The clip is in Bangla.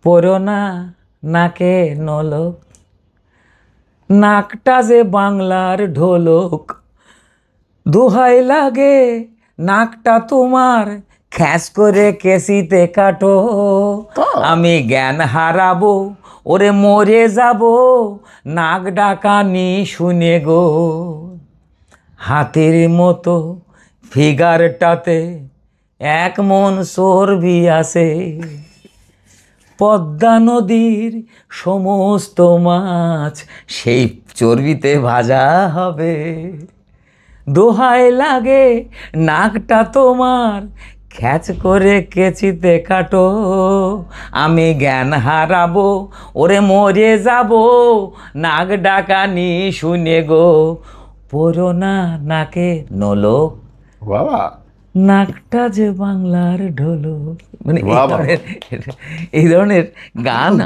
পড়ো না নাকে নলক, নাকটা যে বাংলার ঢোলক। দোহাই লাগে নাকটা তোমার, খ্যাস করে কেসিতে কাটো। আমি জ্ঞান হারাবো, ওরে মরে যাব, নাক ডাকানি শুনে গো। হাতের মতো ফিগারটাতে এক মন চর্বি আছে, পদ্মা নদীর সমস্ত মাছ সেই চর্বিতে ভাজা হবে। দোহাই লাগে নাকটা তোমার, খ্যাচ করে কেচিতে কাটো। আমি জ্ঞান হারাবো, ওরে মরে যাব, নাক ডাকানি শুনে গো। পড়ো না নাকে নলক, বাবা, নাকটা যে বাংলার ঢোলক। মানে বাবা, এই ধরনের গান